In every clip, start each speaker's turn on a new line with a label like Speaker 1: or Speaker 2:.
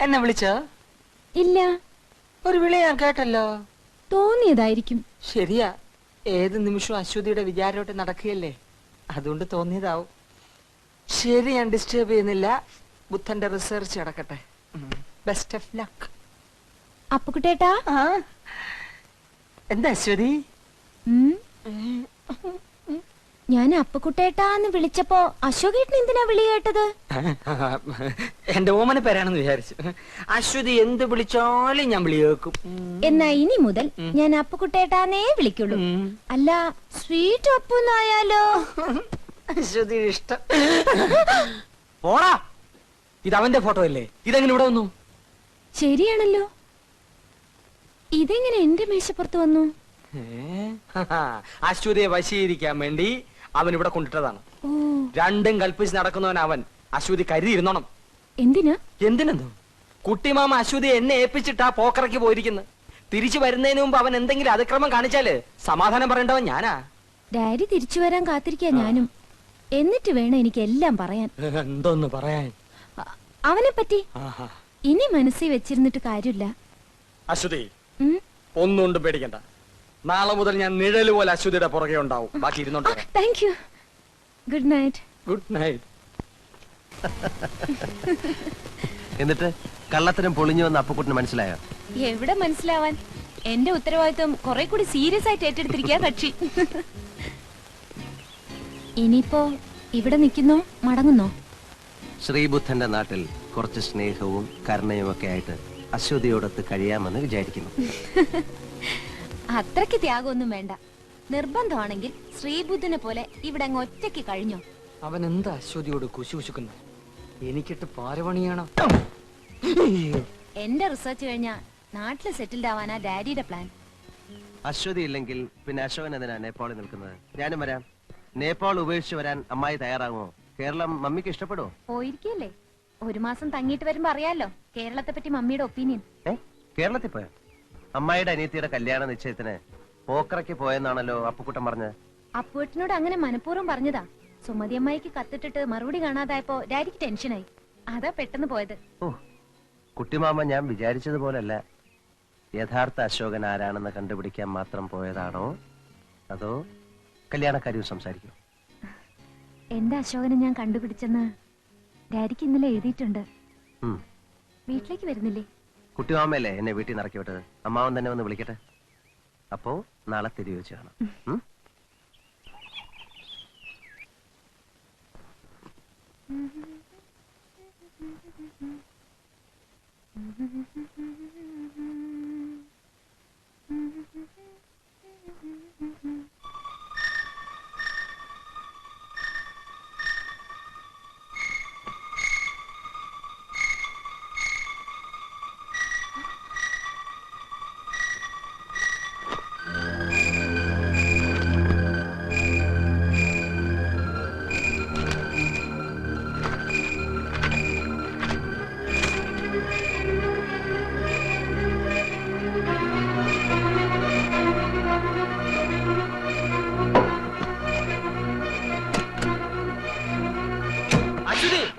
Speaker 1: എന്നെ വിളിച്ചോ?
Speaker 2: ഇല്ല.
Speaker 1: ഒരു വിളി ഞാൻ കേട്ടല്ലോ.
Speaker 2: തോന്നിയതായിരിക്കും.
Speaker 1: ശരിയാ, ഏത് നിമിഷവും അശ്വതിയുടെ വിചാരോട്ട് നടക്കുകയല്ലേ, അതുകൊണ്ട് തോന്നിയതാവും. ശരി, ഞാൻ ഡിസ്റ്റർബ് ചെയ്യുന്നില്ല. ബുദ്ധന്റെ റിസർച്ച് നടക്കട്ടെ. Best of luck.
Speaker 2: അപ്പുകുട്ടേട്ടാ.
Speaker 1: എന്താ അശ്വതി?
Speaker 2: ഞാൻ അപ്പുകുട്ടേട്ടാന്ന് വിളിച്ചപ്പോ അശോകേട്ടൻ എന്തിനാ വിളി കേട്ടത്?
Speaker 1: എന്റെ ഓമന പേരാണെന്ന് വിചാരിച്ചു. അശ്വതി എന്ത് വിളിച്ചാലും ഞാൻ വിളി കേൾക്കും.
Speaker 2: എന്നാ ഇനി മുതൽ ഞാൻ അപ്പുകുട്ടേട്ടാന്നേ വിളിക്കുള്ളൂ. അല്ല, സ്വീറ്റ് അപ്പുന്നായാലോ?
Speaker 1: അശ്വതി ഇഷ്ടം. പോടാ, ഇത് അവന്റെ ഫോട്ടോ അല്ലേ? ഇതെങ്ങനെ ഇവിടെ വന്നു?
Speaker 2: ശരിയാണല്ലോ, ഇതെങ്ങനെ എന്റെ മേശപ്പുറത്ത് വന്നു?
Speaker 1: അശ്വതിയെ വശീകരിക്കാൻ വേണ്ടി അവൻ ഇവിടെ കൊണ്ടിട്ടതാണ്. രണ്ടും കൽപ്പിച്ച് നടക്കുന്നവൻ അവൻ. അശ്വതി കരുതിയിരുന്നോണം.
Speaker 2: എന്തിനാ?
Speaker 1: എന്തിനെന്തോ? കുട്ടിമാമ അശ്വതി എന്നെ ഏൽപ്പിച്ചിട്ടാ പോക്കറയ്ക്ക് പോയിരിക്കുന്നത്. തിരിച്ചു വരുന്നതിന് മുമ്പ് അവൻ എന്തെങ്കിലും അതിക്രമം കാണിച്ചാല് സമാധാനം പറയേണ്ടവൻ ഞാനാ.
Speaker 2: ഡാഡി തിരിച്ചു വരാൻ കാത്തിരിക്കാ ഞാനും. എന്നിട്ട് വേണം എനിക്ക് എല്ലാം പറയാൻ.
Speaker 1: എന്തോന്ന് പറയാൻ?
Speaker 2: അവനെ പറ്റി ഇനി മനസ്സിൽ വെച്ചിരുന്നിട്ട് കാര്യമില്ല.
Speaker 1: അശ്വതി, ഒന്നുകൊണ്ടും പേടിക്കണ്ട. നാളെ മുതൽ ഞാൻ നിഴല് പോലെ അശ്വതിയുടെ പുറകെ ഉണ്ടാവും. ബാക്കി ഇരുന്നോട്ടെ.
Speaker 2: Thank you. Good night.
Speaker 1: Good night.
Speaker 3: എന്നിട്ട് കള്ളത്തരം പൊളിഞ്ഞു വന്ന അപ്പുക്കുട്ടന് മനസ്സിലായോ?
Speaker 2: എവിടെ മനസ്സിലാവാൻ, എന്റെ ഉത്തരവാദിത്വം കുറെ കൂടി സീരിയസ് ആയിട്ട് ഏറ്റെടുത്തിരിക്കുക കക്ഷി. ഇനിയിപ്പോ ഇവിടെ നിൽക്കുന്നോ മടങ്ങുന്നോ?
Speaker 3: ശ്രീബുദ്ധന്റെ നാട്ടിൽ കുറച്ച് സ്നേഹവും കരുണയും ഒക്കെ ആയിട്ട് അശ്വതിയോടൊത്ത് കഴിയാമെന്ന് വിചാരിക്കുന്നു.
Speaker 2: അത്രയ്ക്ക് ത്യാഗമൊന്നും വേണ്ട. നിർബന്ധമാണെങ്കിൽ ശ്രീബുദ്ധനെ പോലെ ഇവിടെ അങ്ങ് ഒറ്റയ്ക്ക് കഴിഞ്ഞോ?
Speaker 1: അവൻ എന്താ അശ്വതിയോട് കുശുകുശുക്കുന്നു? എനിക്കിട്ട് പാരവണിയാണോ?
Speaker 2: എന്റെ റിസർച്ച് കഴിഞ്ഞാ നാട്ടില് സെറ്റിൽഡ് ആവാനാ ഡാഡിയുടെ പ്ലാൻ.
Speaker 3: അശ്വതി ഇല്ലെങ്കിൽ പിന്നെ അശോകൻ എന്തിനാ നേപ്പാളിൽ നിൽക്കുന്നത്? ഞാനും വരാം. നേപ്പാൾ ഉപേക്ഷിച്ച് വരാൻ അമ്മായി തയ്യാറാകുമോ? കേരളം മമ്മിക്ക് ഇഷ്ടപ്പെടുമോ?
Speaker 2: പോയിരിക്കല്ലേ, ഒരു മാസം തങ്ങിയിട്ട് വരുമ്പോ അറിയാലോ കേരളത്തെ പറ്റി മമ്മിയുടെ ഒപ്പീനിയൻ.
Speaker 3: കേരളത്തിൽ പോയോ? അമ്മായിയുടെ അനിയത്തിയുടെ കല്യാണ നിശ്ചയത്തിന് പോക്കറയ്ക്ക് പോയെന്നാണല്ലോ അപ്പുക്കുട്ടൻ പറഞ്ഞത്.
Speaker 2: അപ്പുവേട്ടനോട് അങ്ങനെ മനഃപൂർവ്വം പറഞ്ഞതാ. സുമതി അമ്മായിക്ക് കത്തിട്ടിട്ട് മറുപടി കാണാതായപ്പോ ഡാഡിക്ക് ടെൻഷനായി. അതാ പെട്ടെന്ന് പോയത്.
Speaker 3: ഓ, കുട്ടിമാമ ഞാൻ വിചാരിച്ചതുപോലല്ല. യഥാർത്ഥ അശോകൻ ആരാണെന്ന് കണ്ടുപിടിക്കാൻ മാത്രം പോയതാണോ അതോ കല്യാണക്കാരിയും സംസാരിക്കും?
Speaker 2: എന്റെ അശോകനെ ഞാൻ കണ്ടുപിടിച്ചെന്ന് ഡാഡിക്ക് ഇന്നലെ എഴുതിയിട്ടുണ്ട്. വീട്ടിലേക്ക് വരുന്നില്ലേ?
Speaker 3: കുട്ടിമാമയല്ലേ എന്നെ വീട്ടിൽ നിറക്കി വിട്ടത്. അമ്മാവൻ തന്നെ വന്ന് വിളിക്കട്ടെ. അപ്പോ നാളെ തിരികെ വെച്ച് കാണാം.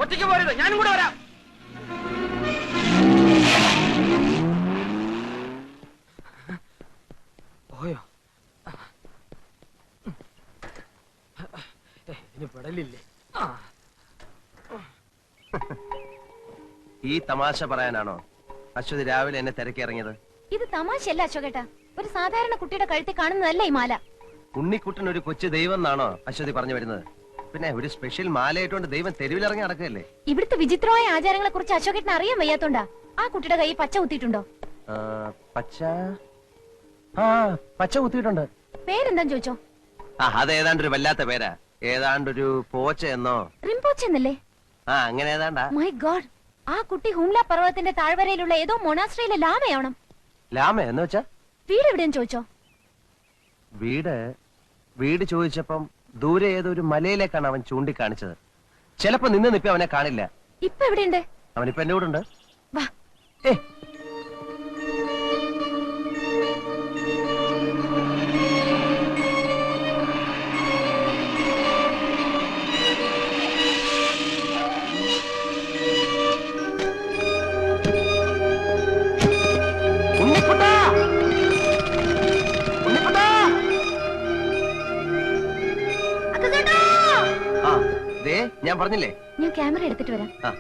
Speaker 1: ഒറ്റയ്ക്ക് പോരുത്, ഞാനും കൂടെ വരാം. പോയോ? ഇനി പെടലില്ലേ?
Speaker 3: ഈ തമാശ പറയാനാണോ അശ്വതി രാവിലെ എന്നെ തിരക്കി ഇറങ്ങിയത്?
Speaker 2: ഇത് തമാശയല്ല അശോകേട്ടാ, ഒരു സാധാരണ കുട്ടിയുടെ കഴുത്തിൽ കാണുന്നതല്ല ഈ മാല.
Speaker 3: ഉണ്ണിക്കുട്ടൻ ഒരു കൊച്ചു ദൈവം എന്നാണോ അശ്വതി പറഞ്ഞു വരുന്നത്? പിന്നെ ഒരു സ്പെഷ്യൽ മാലയായിട്ടുണ്ട് ദൈവം തെരുവിലിറങ്ങി നടക്കുകയല്ലേ?
Speaker 2: ഇവിടുത്തെ വിചിത്രമായ ആചാരങ്ങളെ കുറിച്ച് അശോകേട്ടന് അറിയാൻ വയ്യാത്തോണ്ടാ. ആ കുട്ടിയുടെ കൈ പച്ച കുത്തിയിട്ടുണ്ടോ?
Speaker 3: പച്ച കുത്തിയിട്ടുണ്ട്.
Speaker 2: പേരെന്താന്ന് ചോദിച്ചോ?
Speaker 3: അത് ഏതാണ്ടൊരു വല്ലാത്ത പേരാ. ഏതാണ്ടൊരു പോച്ച എന്നോ
Speaker 2: റിംപോച്ച എന്നല്ലേ?
Speaker 3: അങ്ങനെ ഏതാണ്ടാ.
Speaker 2: മൈ ഗോഡ്, ആ കുട്ടി ഹുംല പർവ്വതത്തിന്റെ താഴ്വരയിലുള്ള ഏതോ മൊണാസ്ട്രിയിലെ ലാമയാവണം.
Speaker 3: ലാമ എന്ന് വെച്ചാ?
Speaker 2: വീട് എവിടെയെന്ന് ചോദിച്ചോ?
Speaker 3: വീട് ചോദിച്ചപ്പം ദൂരെ ഏതൊരു മലയിലേക്കാണ് അവൻ ചൂണ്ടിക്കാണിച്ചത്. ചിലപ്പോ നിന്ന് നിപ്പി അവനെ കാണില്ല.
Speaker 2: ഇപ്പൊ എവിടെയുണ്ട്?
Speaker 3: അവനിപ്പോ എന്റെ കൂടെ ഉണ്ട്.
Speaker 2: വാ.
Speaker 3: ഞാൻ പറഞ്ഞില്ലേ?
Speaker 2: ഞാൻ ക്യാമറ എടുത്തിട്ട് വരാം.
Speaker 3: ആ.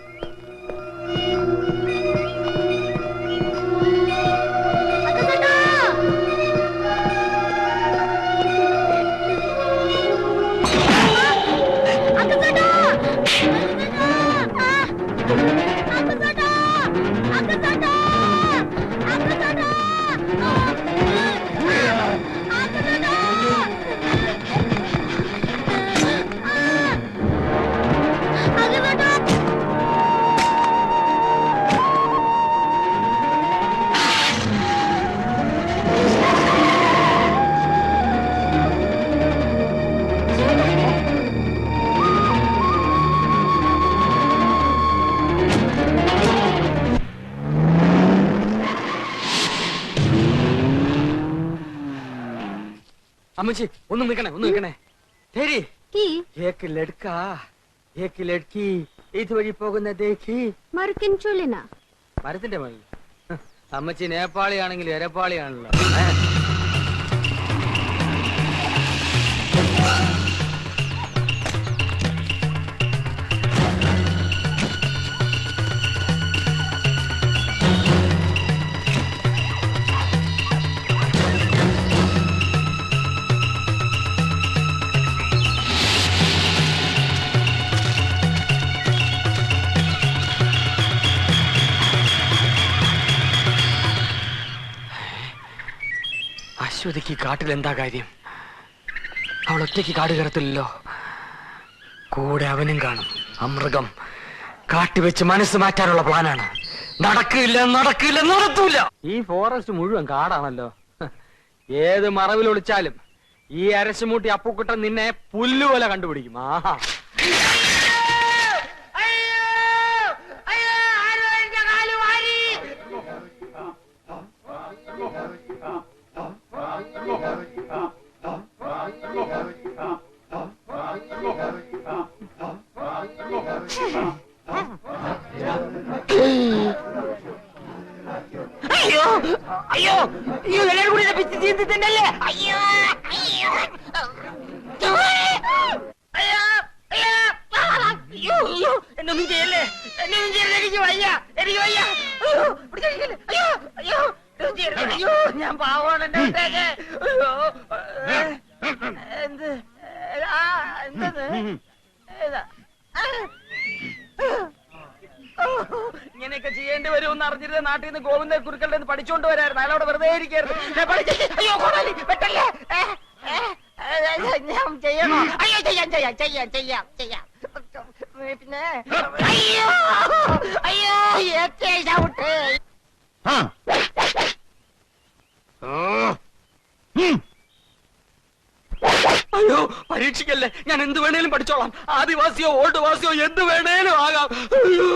Speaker 1: അമ്മച്ചി ഒന്ന് നിൽക്കണേ തേരി
Speaker 2: की
Speaker 1: एक लड़का एक लड़की ഇതുവഴി പോകുന്ന ദേഖി
Speaker 2: മറുക്കിൻ ചൊല്ലിന
Speaker 1: മരത്തിന്റെ മതി. അമ്മച്ചി നേപ്പാളിയാണെങ്കിൽ എരപ്പാളിയാണല്ലോ. അശ്വതിക്ക് കാട്ടിൽ എന്താ കാര്യം? അവൾ ഒറ്റയ്ക്ക് കാട് കയറത്തില്ലല്ലോ. കൂടെ അവനും കാണും. അമൃഗം കാട്ടിവെച്ച് മനസ്സ് മാറ്റാനുള്ള പ്ലാനാണ്. നടത്തൂല. ഈ ഫോറസ്റ്റ് മുഴുവൻ കാടാണല്ലോ. ഏത് മറവിൽ ഒളിച്ചാലും ഈ അരശുമൂട്ടി അപ്പുക്കുട്ടൻ നിന്നെ പുല്ലുപോലെ കണ്ടുപിടിക്കും. ആഹാ. അയ്യോ അയ്യോ അയ്യോ എല്ലാരും കൂടി പിച്ച് തീർത്തിട്ടുണ്ടല്ലേ? അയ്യോ അയ്യോ അയ്യോ അയ്യോ എന്നൊന്നും ചെയ്യല്ലേ, എന്നൊന്നും ചെയ്യല്ലേ. എനിക്ക് വയ്യ. അയ്യോ അയ്യോ അയ്യോ അയ്യോ ഞാൻ പാവാണ്. എന്റെ ഒറ്റയ്ക്ക്. അയ്യോ എന്ത് എന്തത് ഏതാ? ഇങ്ങനെയൊക്കെ ചെയ്യേണ്ടി വരുമെന്ന് അറിഞ്ഞിരുന്ന നാട്ടിൽ നിന്ന് ഗോവിന്ദ കുരുക്കളുടെ പഠിച്ചുകൊണ്ട് വരായിരുന്നു. അയാളോട് വെറുതെ ഇരിക്കരുത്. അയ്യോ പെട്ടല്ലേ, ഞാൻ ചെയ്യണോ? അയ്യോ ചെയ്യാം. പിന്നെ അയ്യോ അയ്യോ ചവിട്ട്. അയ്യോ പരീക്ഷിക്കല്ലേ. ഞാൻ എന്ത് വേണേലും പഠിച്ചോളാം. ആദിവാസിയോ ഓൾഡ് വാസിയോ എന്ത് വേണേലും ആകാം. അയ്യോ.